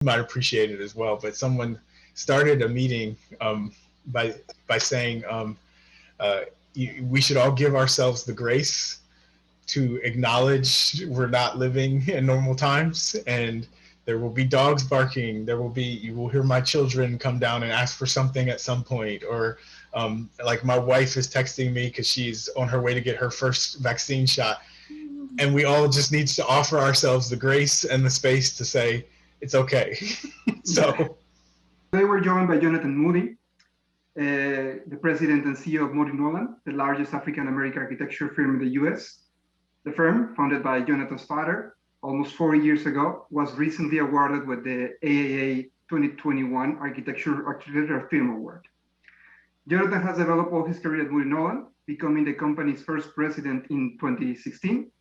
might appreciate it as well, but someone started a meeting by saying we should all give ourselves the grace to acknowledge we're not living in normal times, and there will be dogs barking. You will hear my children come down and ask for something at some point, or like my wife is texting me because she's on her way to get her first vaccine shot. And we all just need to offer ourselves the grace and the space to say, it's okay. So. Today we're joined by Jonathan Moody, the president and CEO of Moody-Nolan, the largest African-American architecture firm in the US. The firm, founded by Jonathan's father almost 40 years ago, was recently awarded with the AIA 2021 Architecture Film Award. Jonathan has developed all his career at Moody-Nolan, becoming the company's first president in 2016,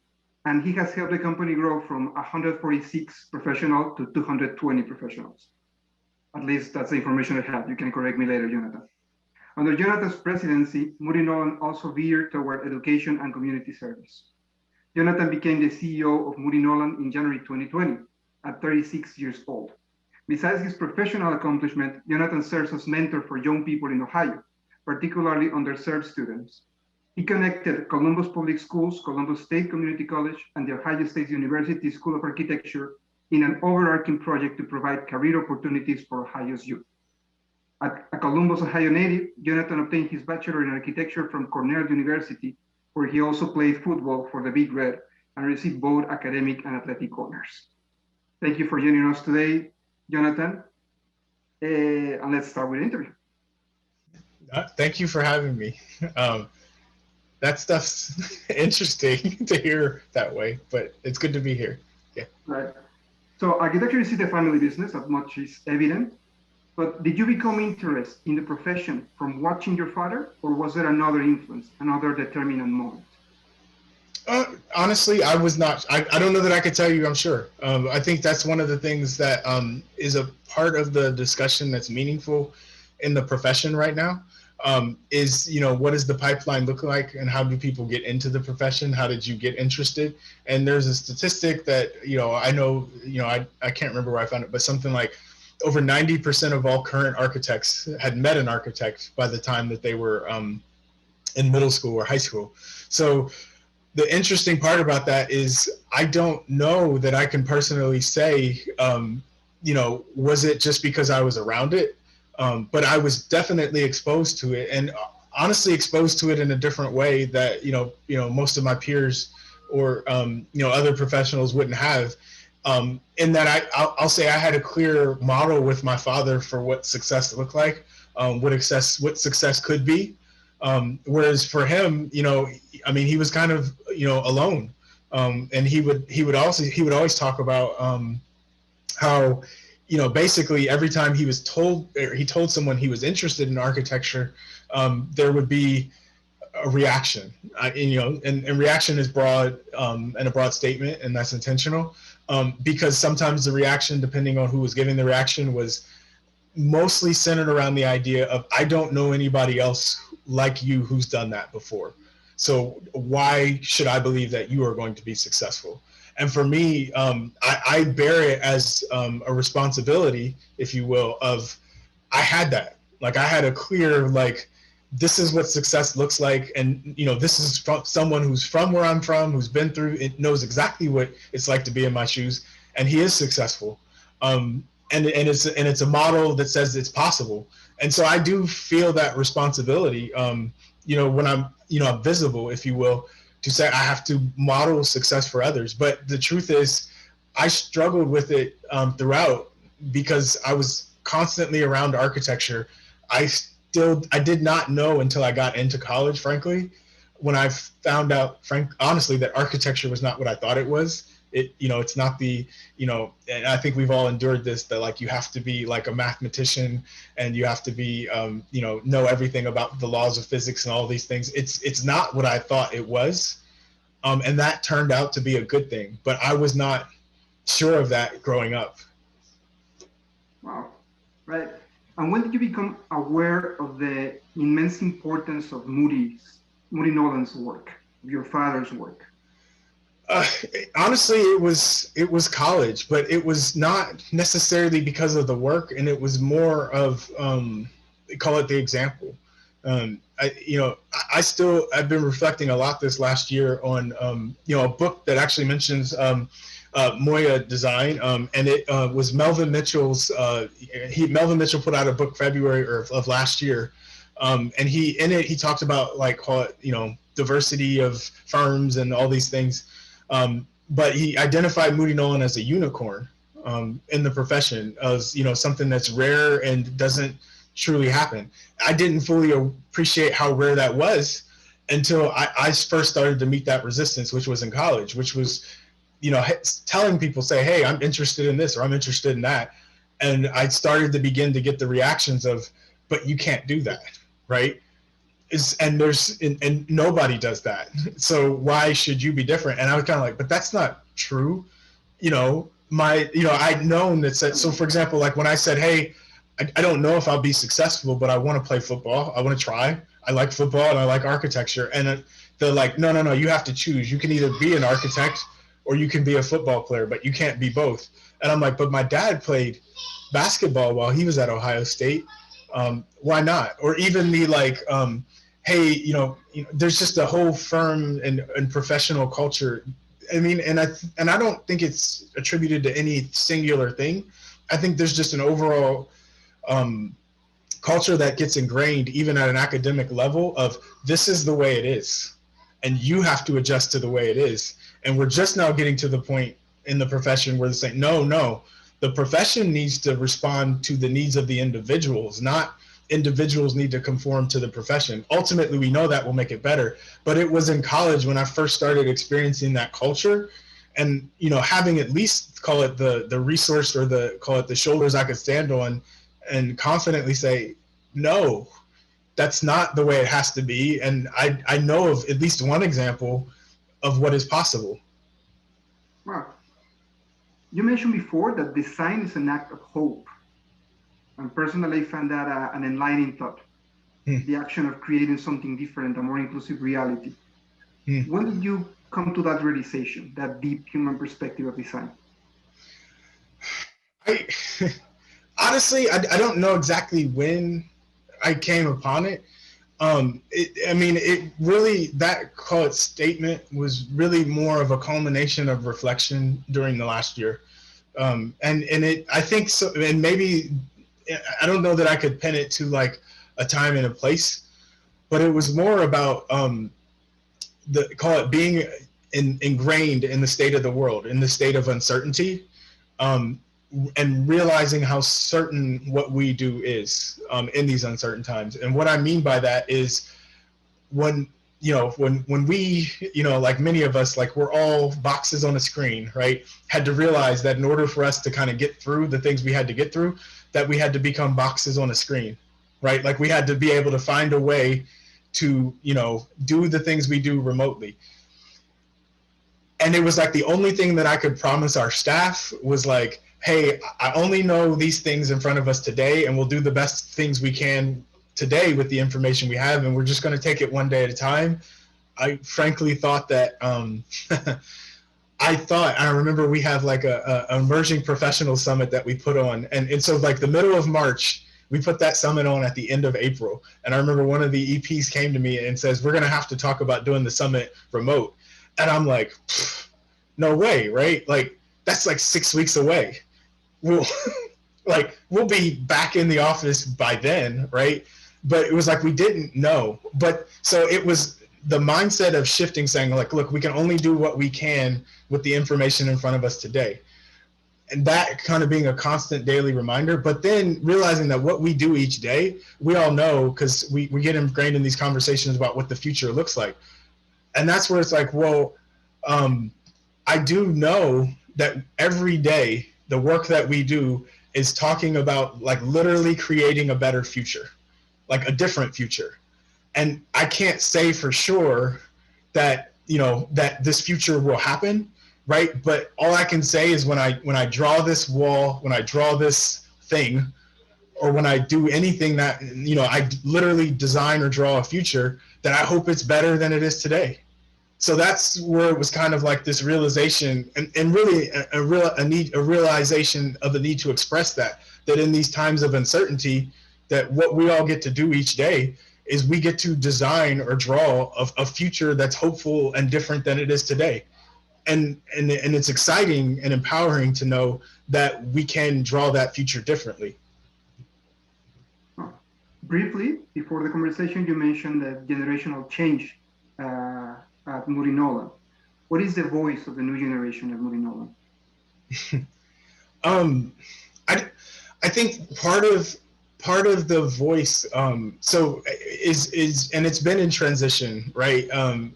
and he has helped the company grow from 146 professionals to 220 professionals. At least that's the information I have. You can correct me later, Jonathan. Under Jonathan's presidency, Moody-Nolan also veered toward education and community service. Jonathan became the CEO of Moody-Nolan in January 2020 at 36 years old. Besides his professional accomplishment, Jonathan serves as mentor for young people in Ohio, particularly underserved students. He connected Columbus Public Schools, Columbus State Community College, and the Ohio State University School of Architecture in an overarching project to provide career opportunities for Ohio's youth. A Columbus, Ohio native, Jonathan obtained his bachelor in architecture from Cornell University, where he also played football for the Big Red and received both academic and athletic honors. Thank you for joining us today, Jonathan. And let's start with the interview. Thank you for having me. That stuff's interesting to hear that way, but it's good to be here. Yeah. Right. So architecture is a family business, as much is evident. But did you become interested in the profession from watching your father, or was there another influence, another determinant moment? Honestly, I was not. I don't know that I could tell you, I'm sure. I think that's one of the things that is a part of the discussion that's meaningful in the profession right now. Is, what does the pipeline look like, and how do people get into the profession? How did you get interested? And there's a statistic that, I know, I can't remember where I found it, but something like over 90% of all current architects had met an architect by the time that they were in middle school or high school. So the interesting part about that is I don't know that I can personally say, was it just because I was around it? But I was definitely exposed to it, and honestly exposed to it in a different way that, most of my peers or, other professionals wouldn't have. In that I'll say I had a clear model with my father for what success looked like, what success could be. Whereas for him, he was kind of, alone. And he would always talk about how, basically every time he told someone he was interested in architecture, there would be a reaction, and reaction is broad, and a broad statement, and that's intentional, because sometimes the reaction, depending on who was giving the reaction, was mostly centered around the idea of, I don't know anybody else like you who's done that before. So why should I believe that you are going to be successful? And for me, I bear it as a responsibility, if you will, of I had that. Like I had a clear, this is what success looks like. And, this is from someone who's from where I'm from, who's been through it, knows exactly what it's like to be in my shoes. And he is successful. And it's a model that says it's possible. And so I do feel that responsibility, when I'm visible, if you will, to say I have to model success for others. But the truth is, I struggled with it throughout, because I was constantly around architecture. I did not know until I got into college, frankly, when I found out, honestly, that architecture was not what I thought it was. It's not the, and I think we've all endured this, that you have to be like a mathematician, and you have to be, know everything about the laws of physics and all these things. It's not what I thought it was. And that turned out to be a good thing, but I was not sure of that growing up. Wow. Right. And when did you become aware of the immense importance of Moody-Nolan's work, your father's work? Uh, Honestly, it was college, but it was not necessarily because of the work, and it was more of they call it the example. I've been reflecting a lot this last year on a book that actually mentions Moya design, and it was Melvin Mitchell's. Melvin Mitchell put out a book February of last year, and he talked about like call it diversity of firms and all these things. But he identified Moody-Nolan as a unicorn in the profession as something that's rare and doesn't truly happen. I didn't fully appreciate how rare that was until I first started to meet that resistance, which was in college, which was telling people, say, hey, I'm interested in this or I'm interested in that. And I started to begin to get the reactions of, but you can't do that, right? And nobody does that. So why should you be different? And I was kind of like, but that's not true. I'd known that said, so for example, like when I said, hey, I don't know if I'll be successful, but I want to play football. I want to try. I like football and I like architecture. And they're like, no, you have to choose. You can either be an architect or you can be a football player, but you can't be both. And I'm like, but my dad played basketball while he was at Ohio State. Why not? Or even the like, hey, there's just a whole firm and professional culture. I mean, and I don't think it's attributed to any singular thing. I think there's just an overall culture that gets ingrained even at an academic level of this is the way it is, and you have to adjust to the way it is. And we're just now getting to the point in the profession where they're saying, no, the profession needs to respond to the needs of the individuals, not individuals need to conform to the profession. Ultimately, we know that will make it better. But it was in college when I first started experiencing that culture and, having at least call it the resource or call it the shoulders I could stand on and confidently say, no, that's not the way it has to be. And I know of at least one example of what is possible. Wow. You mentioned before that design is an act of hope. And personally, I found that an enlightening thought. The action of creating something different, a more inclusive reality. When did you come to that realization, that deep human perspective of design? Honestly, I don't know exactly when I came upon it. It really, that call it statement was really more of a culmination of reflection during the last year. I think so, and maybe, I don't know that I could pin it to like a time and a place, but it was more about call it being ingrained in the state of the world, in the state of uncertainty, and realizing how certain what we do is in these uncertain times. And what I mean by that is when we, like many of us, like we're all boxes on a screen, right? Had to realize that in order for us to kind of get through the things we had to get through, that we had to become boxes on a screen, right? Like we had to be able to find a way to, do the things we do remotely. And it was like the only thing that I could promise our staff was like, hey, I only know these things in front of us today, and we'll do the best things we can today with the information we have, and we're just going to take it one day at a time. I frankly thought that I remember we have like a emerging professional summit that we put on, and so like the middle of March, we put that summit on at the end of April. And I remember one of the EPs came to me and says, we're going to have to talk about doing the summit remote. And I'm like, no way, right? Like that's like 6 weeks away. We'll be back in the office by then, right? But it was like we didn't know. But so it was the mindset of shifting, saying like, look, we can only do what we can with the information in front of us today. And that kind of being a constant daily reminder, but then realizing that what we do each day, we all know because we get ingrained in these conversations about what the future looks like. And that's where it's like, well, I do know that every day the work that we do is talking about like literally creating a better future, like a different future. And I can't say for sure that, that this future will happen, right? But all I can say is when I draw this wall, when I draw this thing, or when I do anything that, I literally design or draw a future, that I hope it's better than it is today. So that's where it was kind of like this realization, and really a realization of the need to express that in these times of uncertainty, that what we all get to do each day is we get to design or draw a future that's hopeful and different than it is today. And it's exciting and empowering to know that we can draw that future differently. Briefly, before the conversation, you mentioned the generational change at Moody-Nolan. What is the voice of the new generation at Moody-Nolan? I think part of the voice, so is and it's been in transition, right? And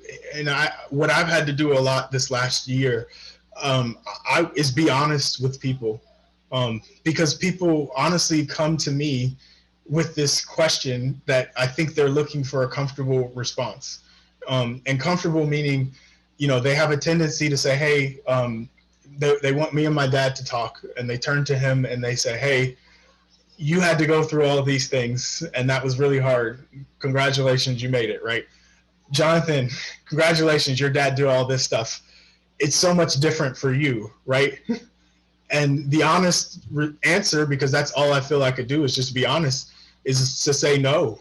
what I've had to do a lot this last year, is be honest with people, because people honestly come to me with this question that I think they're looking for a comfortable response, and comfortable meaning, they have a tendency to say, hey, they want me and my dad to talk, and they turn to him and they say, hey, you had to go through all of these things, and that was really hard. Congratulations, you made it, right? Jonathan, congratulations, your dad did all this stuff. It's so much different for you, right? And the honest answer, because that's all I feel I could do is just be honest, is to say no.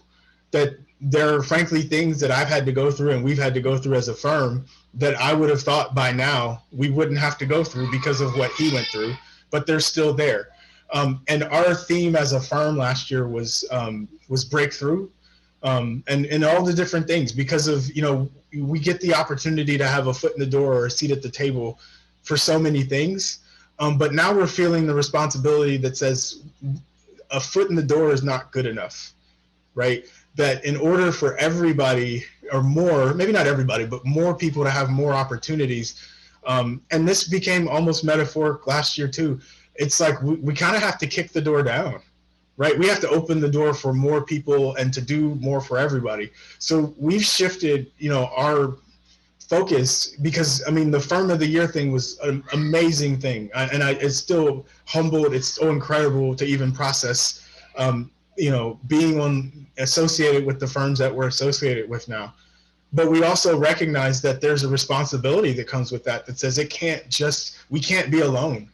That there are frankly things that I've had to go through and we've had to go through as a firm that I would have thought by now we wouldn't have to go through because of what he went through, but they're still there. And our theme as a firm last year was breakthrough, and all the different things, because of, we get the opportunity to have a foot in the door or a seat at the table for so many things. But now we're feeling the responsibility that says a foot in the door is not good enough, right? That in order for everybody, or more, maybe not everybody, but more people to have more opportunities. And this became almost metaphoric last year too. It's like we kind of have to kick the door down, right? We have to open the door for more people and to do more for everybody. So we've shifted, our focus, because the Firm of the Year thing was an amazing thing. It's still humbled. It's so incredible to even process, being associated with the firms that we're associated with now. But we also recognize that there's a responsibility that comes with that says we can't be alone.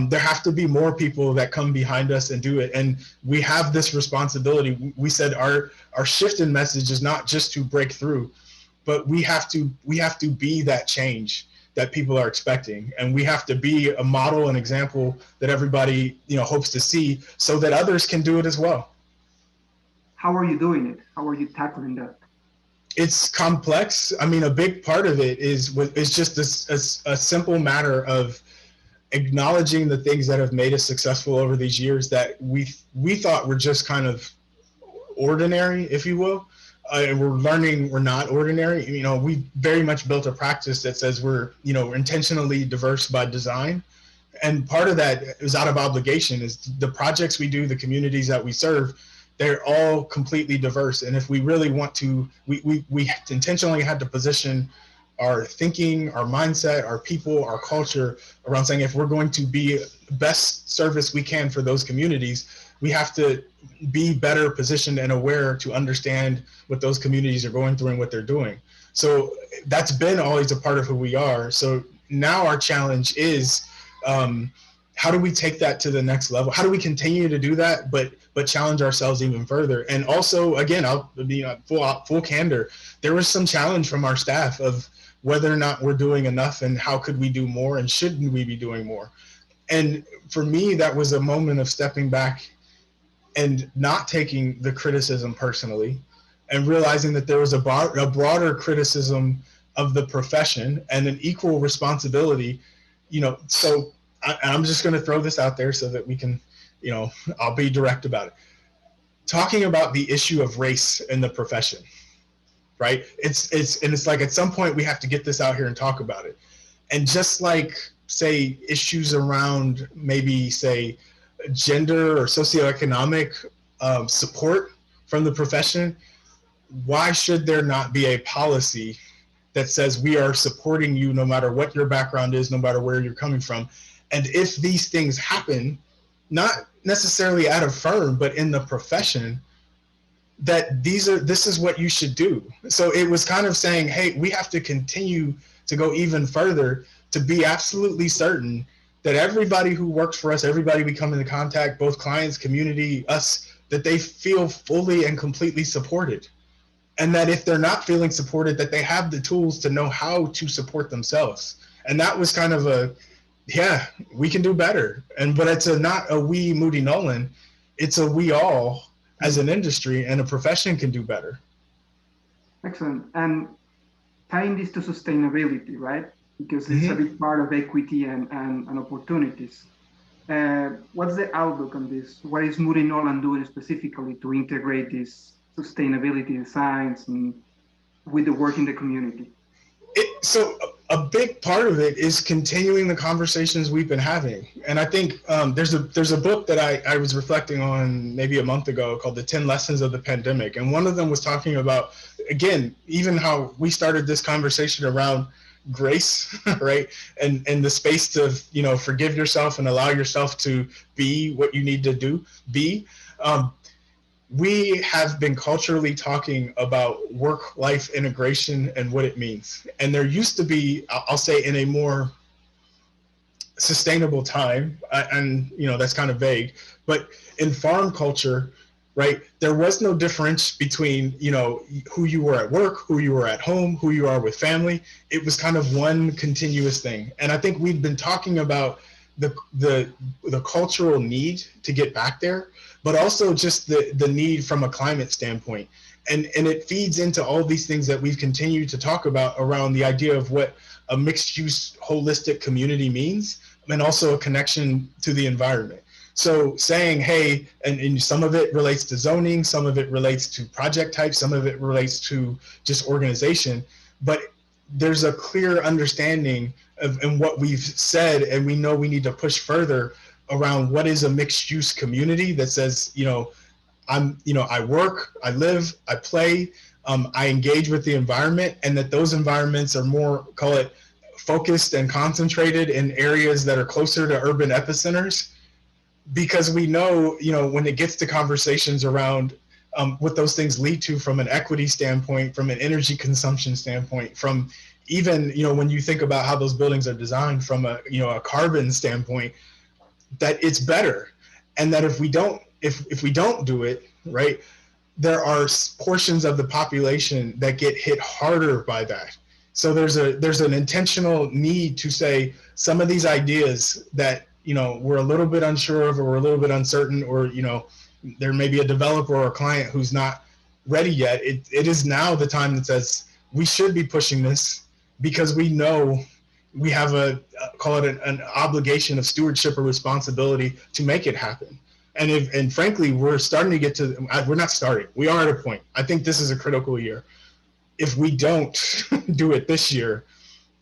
There have to be more people that come behind us and do it. And we have this responsibility. We said our shift in message is not just to break through, but we have to be that change that people are expecting. And we have to be a model and example that everybody, hopes to see, so that others can do it as well. How are you doing it? How are you tackling that? It's complex. A big part of it is just a simple matter of acknowledging the things that have made us successful over these years that we thought were just kind of ordinary, if you will. And we're learning we're not ordinary. We very much built a practice that says we're intentionally diverse by design. And part of that is out of obligation. Is the projects we do, the communities that we serve, they're all completely diverse. And if we really want to, we intentionally had to position our thinking, our mindset, our people, our culture around saying, if we're going to be best service we can for those communities, we have to be better positioned and aware to understand what those communities are going through and what they're doing. So that's been always a part of who we are. So now our challenge is, how do we take that to the next level? How do we continue to do that, but challenge ourselves even further? And also, again, I'll be full candor. There was some challenge from our staff of whether or not we're doing enough and how could we do more and shouldn't we be doing more? And for me, that was a moment of stepping back and not taking the criticism personally and realizing that there was a broader criticism of the profession and an equal responsibility, so I'm just going to throw this out there so that we can, I'll be direct about it. Talking about the issue of race in the profession, right? It's like at some point we have to get this out here and talk about it. And just like, say, issues around maybe, say, gender or socioeconomic support from the profession, why should there not be a policy that says we are supporting you no matter what your background is, no matter where you're coming from? And if these things happen, not necessarily at a firm, but in the profession, that this is what you should do. So it was kind of saying, hey, we have to continue to go even further to be absolutely certain that everybody who works for us, everybody we come into contact, both clients, community, us, that they feel fully and completely supported. And that if they're not feeling supported, that they have the tools to know how to support themselves. And that was kind of yeah, we can do better. But it's not a we Moody-Nolan, it's a we all as an industry and a profession can do better. Excellent. And tying this to sustainability, right? Because it's a big part of equity and opportunities. What's the outlook on this? What is Moody-Nolan doing specifically to integrate these sustainability designs and with the work in the community? So a big part of it is continuing the conversations we've been having. And I think there's a book that I was reflecting on maybe a month ago called The 10 Lessons of the Pandemic. And one of them was talking about, again, even how we started this conversation around grace, right? And the space to, forgive yourself and allow yourself to be what you need to be. We have been culturally talking about work-life integration and what it means. And there used to be, I'll say in a more sustainable time, and that's kind of vague, but in farm culture, right, there was no difference between, who you were at work, who you were at home, who you are with family. It was kind of one continuous thing. And I think we've been talking about the cultural need to get back there, but also just the need from a climate standpoint. And it feeds into all these things that we've continued to talk about around the idea of what a mixed use holistic community means, and also a connection to the environment. So saying, hey, and some of it relates to zoning, some of it relates to project type, some of it relates to just organization, but there's a clear understanding of and what we've said, and we know we need to push further around what is a mixed use community that says, I work, I live, I play, I engage with the environment, and that those environments are more, call it, focused and concentrated in areas that are closer to urban epicenters, because we know, when it gets to conversations around what those things lead to from an equity standpoint, from an energy consumption standpoint, from even, when you think about how those buildings are designed from a carbon standpoint, that it's better. And that if we don't do it, right, there are portions of the population that get hit harder by that. So there's an intentional need to say some of these ideas that, we're a little bit unsure of, or we're a little bit uncertain, or, there may be a developer or a client who's not ready yet. It is now the time that says we should be pushing this, because we know we have call it an obligation of stewardship or responsibility to make it happen. And frankly, we're starting to get to, we're not starting, we are at a point. I think this is a critical year. If we don't do it this year,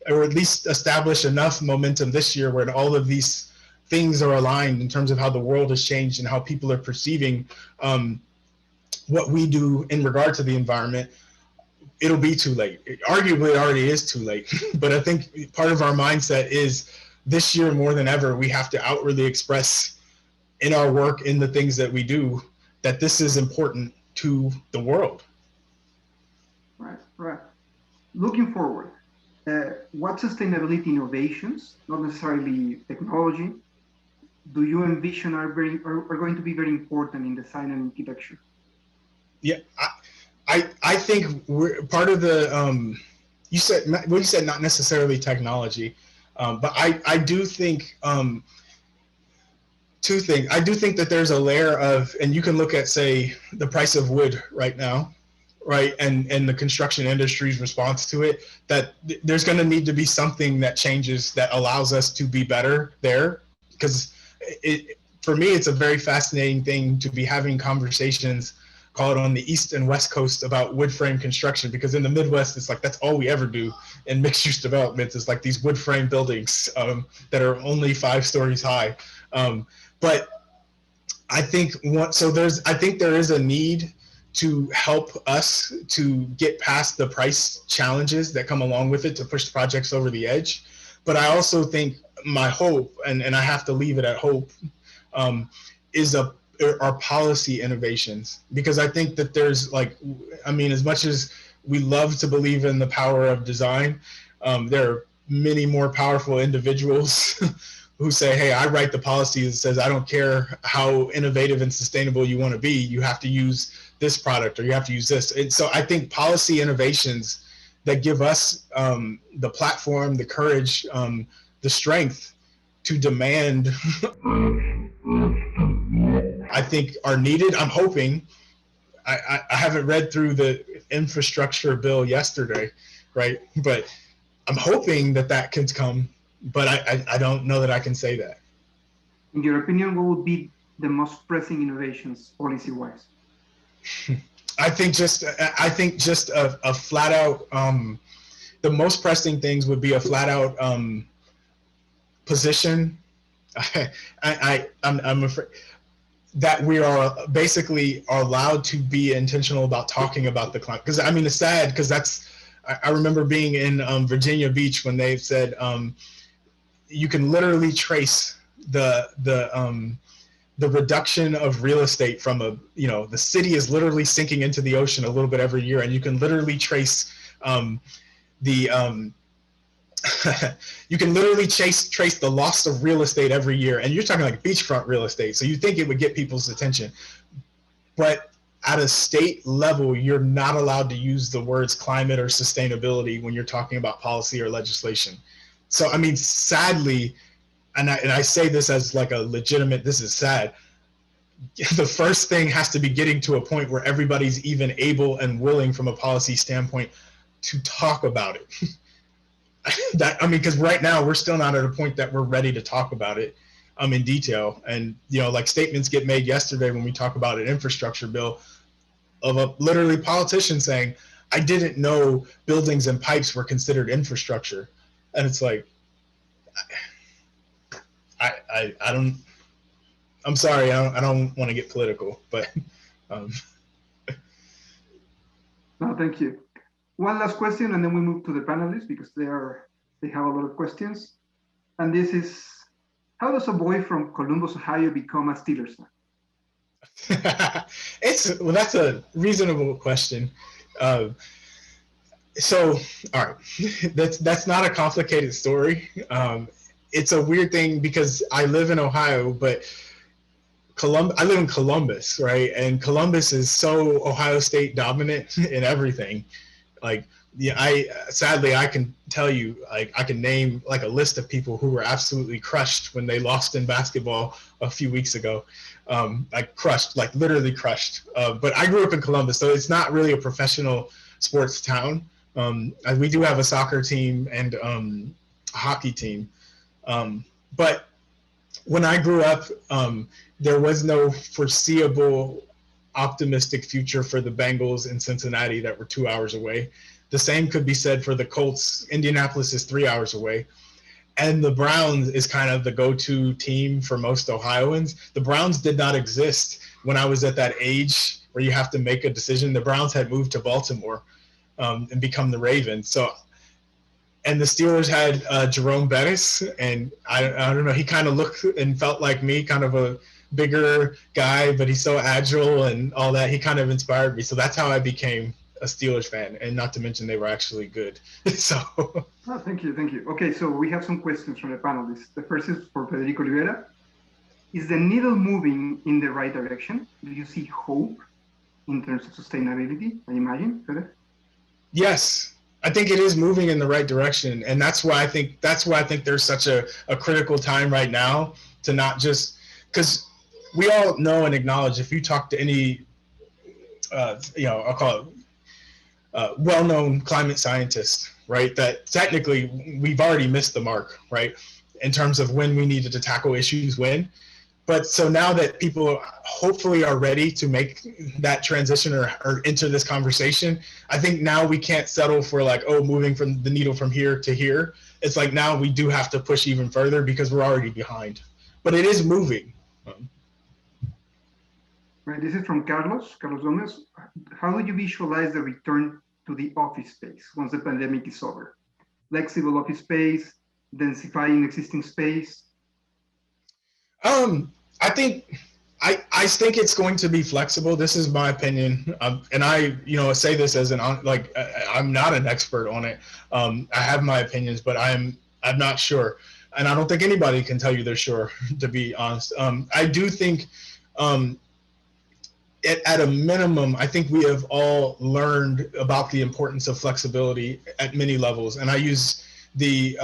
or at least establish enough momentum this year where all of these things are aligned in terms of how the world has changed and how people are perceiving what we do in regard to the environment, it'll be too late. Arguably, it already is too late. But I think part of our mindset is this year more than ever, we have to outwardly express in our work, in the things that we do, that this is important to the world. Right. Looking forward, what sustainability innovations, not necessarily technology, do you envision are going to be very important in design and architecture? Yeah, I think we're part of the, you said not necessarily technology, but I do think two things. I do think that there's a layer of, and you can look at, say, the price of wood right now, right, and the construction industry's response to it, that there's going to need to be something that changes that allows us to be better there. Because for me, it's a very fascinating thing to be having conversations, call it on the East and West Coast, about wood frame construction, because in the Midwest, it's like that's all we ever do in mixed use developments, is like these wood frame buildings that are only 5 stories high. But I think I think there is a need to help us to get past the price challenges that come along with it, to push projects over the edge. But I also think my hope, and I have to leave it at hope, is a are policy innovations, because I think that there's like, I mean, as much as we love to believe in the power of design, there are many more powerful individuals who say, hey, I write the policy that says I don't care how innovative and sustainable you want to be, you have to use this product or you have to use this. And so I think policy innovations that give us the platform, the courage, the strength to demand, I think are needed. I'm hoping, I haven't read through the infrastructure bill yesterday, right? But I'm hoping that that can come, but I don't know that I can say that. In your opinion, what would be the most pressing innovations policy-wise? I think just a flat out, the most pressing things would be a flat out position. I'm afraid that we are basically allowed to be intentional about talking about the climate. Because I mean, it's sad because I remember being in Virginia Beach when they said you can literally trace the reduction of real estate from the city is literally sinking into the ocean a little bit every year, and you can literally trace you can literally trace the loss of real estate every year, and you're talking like beachfront real estate. So you think it would get people's attention, but at a state level, you're not allowed to use the words climate or sustainability when you're talking about policy or legislation. So I mean, sadly, and I say this as like a legitimate, this is sad, the first thing has to be getting to a point where everybody's even able and willing from a policy standpoint to talk about it. Because right now we're still not at a point that we're ready to talk about it in detail. And like statements get made yesterday when we talk about an infrastructure bill of a literally politician saying, I didn't know buildings and pipes were considered infrastructure. And it's like, I don't, I'm sorry, I don't want to get political, but. No, thank you. One last question, and then we move to the panelists because they have a lot of questions. And this is, how does a boy from Columbus, Ohio, become a Steelers fan? That's a reasonable question. So, all right, that's not a complicated story. It's a weird thing because I live in Ohio, but I live in Columbus, right? And Columbus is so Ohio State dominant in everything. Like, yeah, sadly I can tell you, like, I can name like a list of people who were absolutely crushed when they lost in basketball a few weeks ago. Like crushed, like literally crushed. But I grew up in Columbus, so it's not really a professional sports town. We do have a soccer team and a hockey team. But when I grew up, there was no foreseeable optimistic future for the Bengals in Cincinnati that were 2 hours away. The same could be said for the Colts. Indianapolis is 3 hours away. And the Browns is kind of the go-to team for most Ohioans. The Browns did not exist when I was at that age where you have to make a decision. The Browns had moved to Baltimore and become the Ravens. So, and the Steelers had Jerome Bettis, and I don't know, he kind of looked and felt like me, kind of a bigger guy, but he's so agile and all that. He kind of inspired me. So that's how I became a Steelers fan, and not to mention they were actually good. So. Oh, thank you. Okay, so we have some questions from the panelists. The first is for Federico Rivera. Is the needle moving in the right direction? Do you see hope in terms of sustainability, I imagine, Fede? Yes. I think it is moving in the right direction, and that's why I think there's such a critical time right now to not just, because we all know and acknowledge, if you talk to any I'll call it well-known climate scientist, right, that technically we've already missed the mark, right, in terms of when we needed to tackle issues when. But so now that people hopefully are ready to make that transition or enter this conversation, I think now we can't settle for like, oh, moving from the needle from here to here. It's like now we do have to push even further because we're already behind. But it is moving. Right, this is from Carlos Gomez. How do you visualize the return to the office space once the pandemic is over? Flexible office space, densifying existing space? I think it's going to be flexible. This is my opinion, and I, say this as I'm not an expert on it. I have my opinions, but I'm not sure, and I don't think anybody can tell you they're sure. To be honest, I do think, at a minimum, I think we have all learned about the importance of flexibility at many levels, and I use the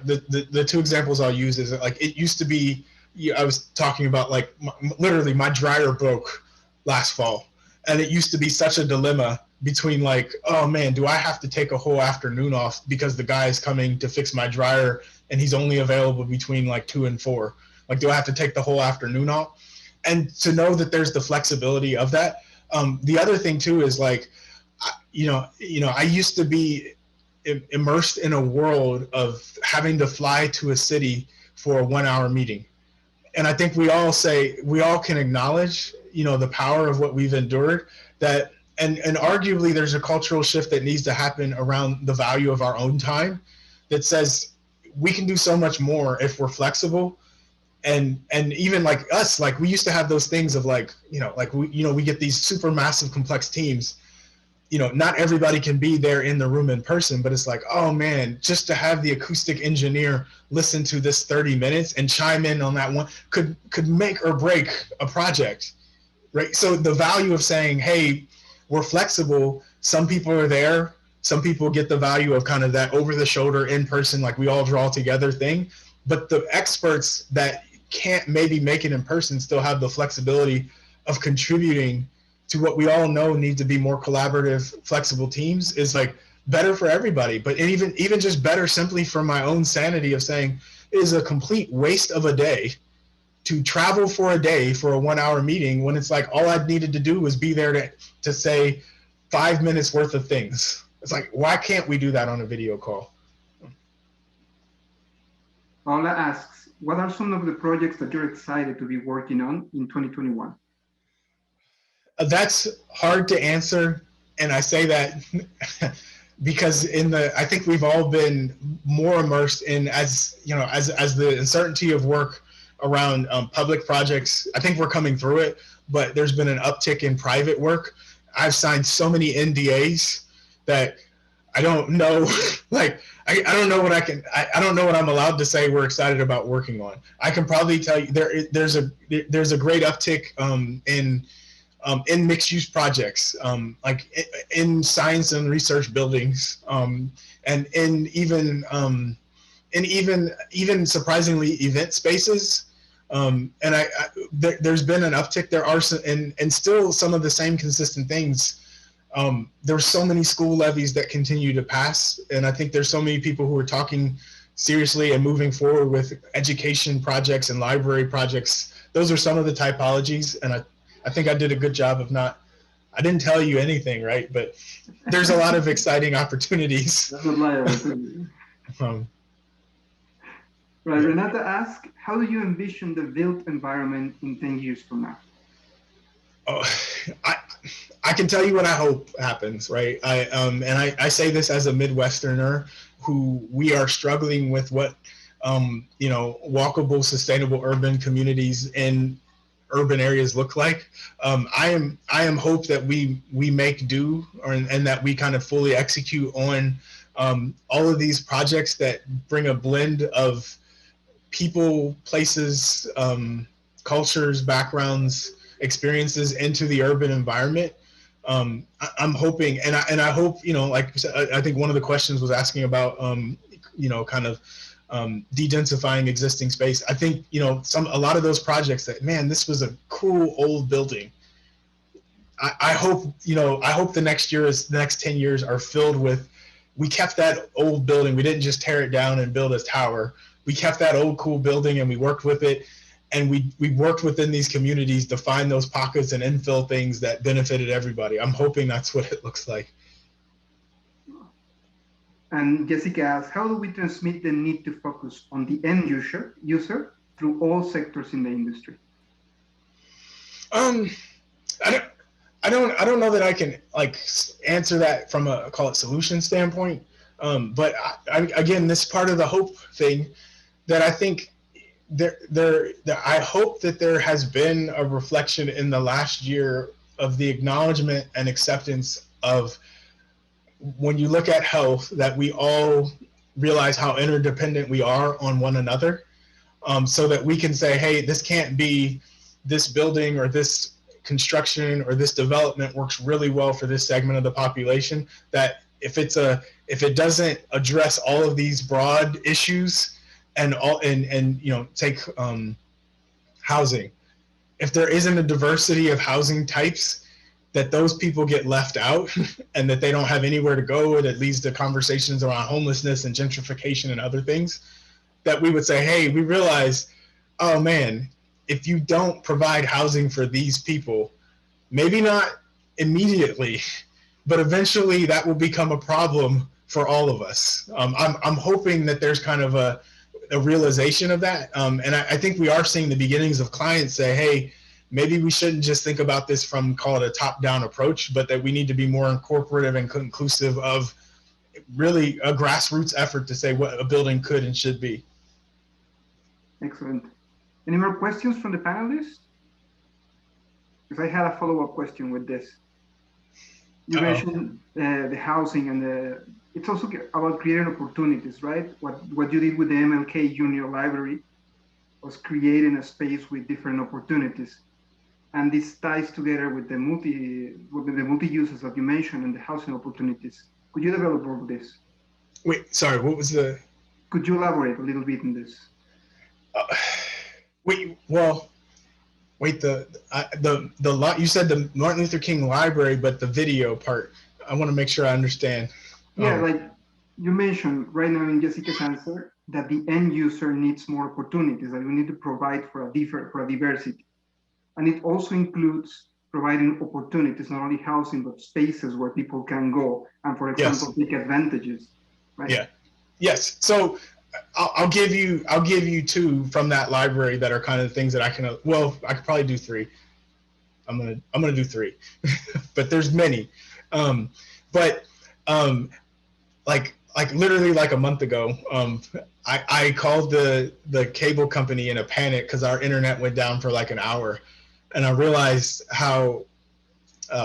the two examples I'll use is like it used to be. I was talking about literally my dryer broke last fall, and it used to be such a dilemma between like, oh man, do I have to take a whole afternoon off because the guy is coming to fix my dryer and he's only available between like 2 and 4? Like, do I have to take the whole afternoon off? And to know that there's the flexibility of that. The other thing too is like, I used to be immersed in a world of having to fly to a city for a 1 hour meeting. And I think we all can acknowledge, the power of what we've endured, that, and arguably there's a cultural shift that needs to happen around the value of our own time that says we can do so much more if we're flexible. And even like us, like we used to have those things of like, we get these super massive complex teams. Not everybody can be there in the room in person, but it's like, oh man, just to have the acoustic engineer listen to this 30 minutes and chime in on that one could make or break a project, right? So the value of saying, hey, we're flexible. Some people are there. Some people get the value of kind of that over the shoulder in person, like we all draw together thing. But the experts that can't maybe make it in person still have the flexibility of contributing to what we all know need to be more collaborative, flexible teams is like better for everybody. But even just better simply for my own sanity of saying it is a complete waste of a day to travel for a day for a 1 hour meeting when it's like all I needed to do was be there to say 5 minutes worth of things. It's like, why can't we do that on a video call? Paula asks, what are some of the projects that you're excited to be working on in 2021? That's hard to answer, and I say that because I think we've all been more immersed in as the uncertainty of work around public projects. I think we're coming through it, but there's been an uptick in private work. I've signed so many NDAs that I don't know, like I don't know what I don't know what I'm allowed to say we're excited about working on. I can probably tell you there's a great uptick in mixed-use projects, like in science and research buildings, and in even surprisingly event spaces. And there's been an uptick. There are some, and still some of the same consistent things. There's so many school levies that continue to pass, and I think there's so many people who are talking seriously and moving forward with education projects and library projects. Those are some of the typologies, and I think I did a good job of I didn't tell you anything, right? But there's a lot of exciting opportunities. That's not liable. Right, Renata asks, how do you envision the built environment in 10 years from now? Oh, I can tell you what I hope happens, right? I say this as a Midwesterner who we are struggling with what, walkable, sustainable urban communities in urban areas look like. I am hope that we make do, and that we kind of fully execute on all of these projects that bring a blend of people, places, cultures, backgrounds, experiences into the urban environment. I'm hoping, and I hope, like I think one of the questions was asking about, kind of de-densifying existing space. I think, a lot of those projects that, man, this was a cool old building. I hope the next 10 years are filled with, we kept that old building. We didn't just tear it down and build a tower. We kept that old cool building and we worked with it. And we worked within these communities to find those pockets and infill things that benefited everybody. I'm hoping that's what it looks like. And Jessica asks, how do we transmit the need to focus on the end user through all sectors in the industry? I don't know that I can answer that from a call it solution standpoint. But again, this part of the hope thing that I think I hope that there has been a reflection in the last year of the acknowledgement and acceptance of, when you look at health, that we all realize how interdependent we are on one another, so that we can say, hey, this can't be, this building or this construction or this development works really well for this segment of the population, that if it doesn't address all of these broad issues and take housing, if there isn't a diversity of housing types, that those people get left out and that they don't have anywhere to go, and it leads to conversations around homelessness and gentrification and other things, that we would say, hey, we realize, oh man, if you don't provide housing for these people, maybe not immediately, but eventually that will become a problem for all of us. I'm hoping that there's kind of a realization of that. And I think we are seeing the beginnings of clients say, hey, maybe we shouldn't just think about this from, call it a top-down approach, but that we need to be more incorporative and inclusive of really a grassroots effort to say what a building could and should be. Excellent. Any more questions from the panelists? Because I had a follow-up question with this. You mentioned the housing, and it's also about creating opportunities, right? What you did with the MLK Junior Library was creating a space with different opportunities. And this ties together with the multi-uses that you mentioned and the housing opportunities. Could you develop all of this? Wait, sorry, what was the? Could you elaborate a little bit on this? The lot you said, the Martin Luther King Library, but the video part, I want to make sure I understand. Yeah, like you mentioned right now in Jessica's answer, that the end user needs more opportunities, that we need to provide for a diversity. And it also includes providing opportunities, not only housing, but spaces where people can go and, for example, take advantages, right? Yeah. Yes. So I'll give you two from that library that are kind of things that I can, I could probably do three. I'm gonna do three, but there's many. Like literally like a month ago, I called the cable company in a panic because our internet went down for like an hour, and I realized how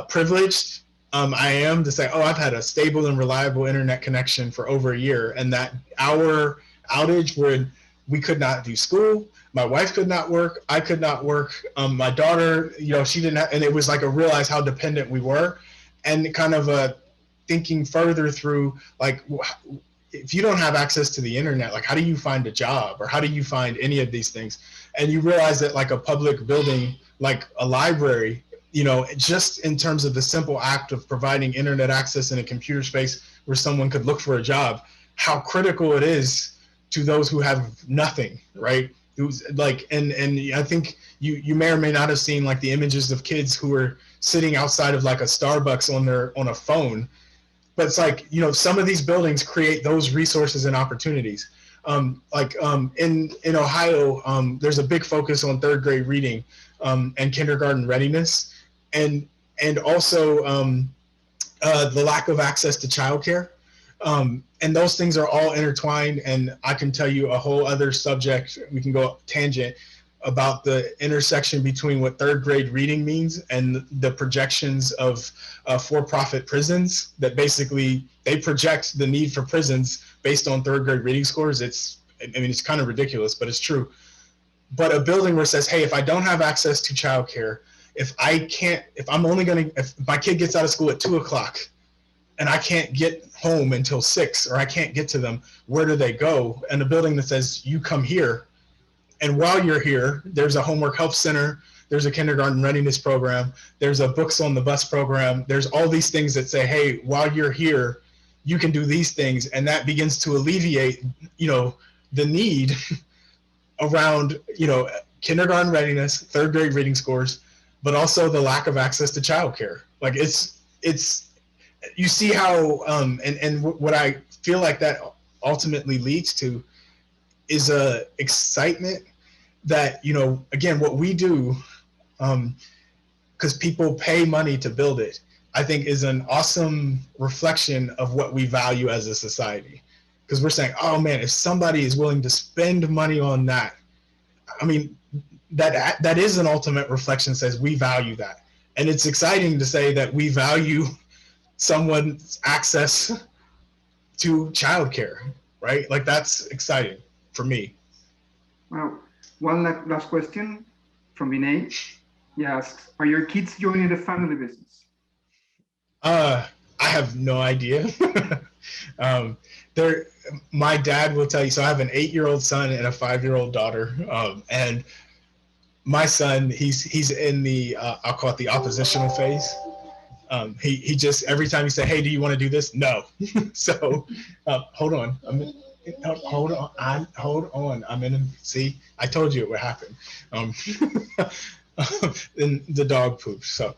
privileged I am to say, oh, I've had a stable and reliable internet connection for over a year, and that hour outage when we could not do school, my wife could not work, I could not work, my daughter, she didn't have, and it was like realize how dependent we were, and kind of thinking further through, like, if you don't have access to the internet, like, how do you find a job, or how do you find any of these things? And you realize that like a public building, like a library, just in terms of the simple act of providing internet access in a computer space where someone could look for a job, how critical it is to those who have nothing, right? Who's like, and I think you may or may not have seen like the images of kids who are sitting outside of like a Starbucks on a phone, but it's like, some of these buildings create those resources and opportunities. In Ohio, there's a big focus on third grade reading and kindergarten readiness, and also the lack of access to childcare. And those things are all intertwined, and I can tell you a whole other subject, we can go tangent, about the intersection between what third grade reading means and the projections of for-profit prisons, that basically they project the need for prisons based on third grade reading scores. It's kind of ridiculous, but it's true. But a building where it says, hey, if I don't have access to childcare, if my kid gets out of school at 2:00 and I can't get home until 6, or I can't get to them, where do they go? And a building that says, you come here, and while you're here, there's a homework help center, there's a kindergarten readiness program, there's a books on the bus program, there's all these things that say, hey, while you're here, you can do these things, and that begins to alleviate, the need around, kindergarten readiness, third grade reading scores, but also the lack of access to childcare. Like it's you see how, and what I feel like that ultimately leads to is a excitement that, again, what we do, because people pay money to build it, I think is an awesome reflection of what we value as a society. Because we're saying, oh man, if somebody is willing to spend money on that, I mean, that is an ultimate reflection, says we value that. And it's exciting to say that we value someone's access to childcare, right? Like, that's exciting for me. Well, one last question from Vinay. He asks, are your kids joining the family business? I have no idea. They're, my dad will tell you, so I have an 8-year-old son and a 5-year-old daughter. And my son, he's in the, I'll call it the oppositional phase. He just, every time you say, hey, do you want to do this? No. So hold on. Hold on. I'm in, see, I told you it would happen. And the dog poops. So,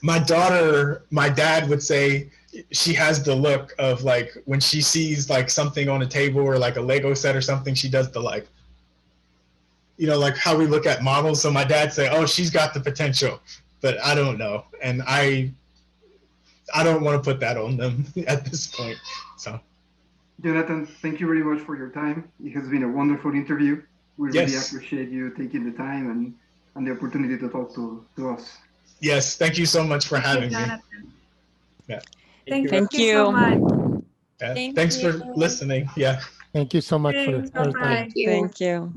my daughter, my dad would say she has the look of like, when she sees like something on a table or like a Lego set or something, she does the like, you know, like how we look at models. So my dad say, oh, she's got the potential, but I don't know. And I don't want to put that on them at this point. So, Jonathan, thank you very much for your time. It has been a wonderful interview. We really appreciate you taking the time and the opportunity to talk to us. Yes, thank you so much for having me. Yeah. Thank you so much. Yeah. Thanks for listening. Yeah. Thank you so much for your time. Thank you.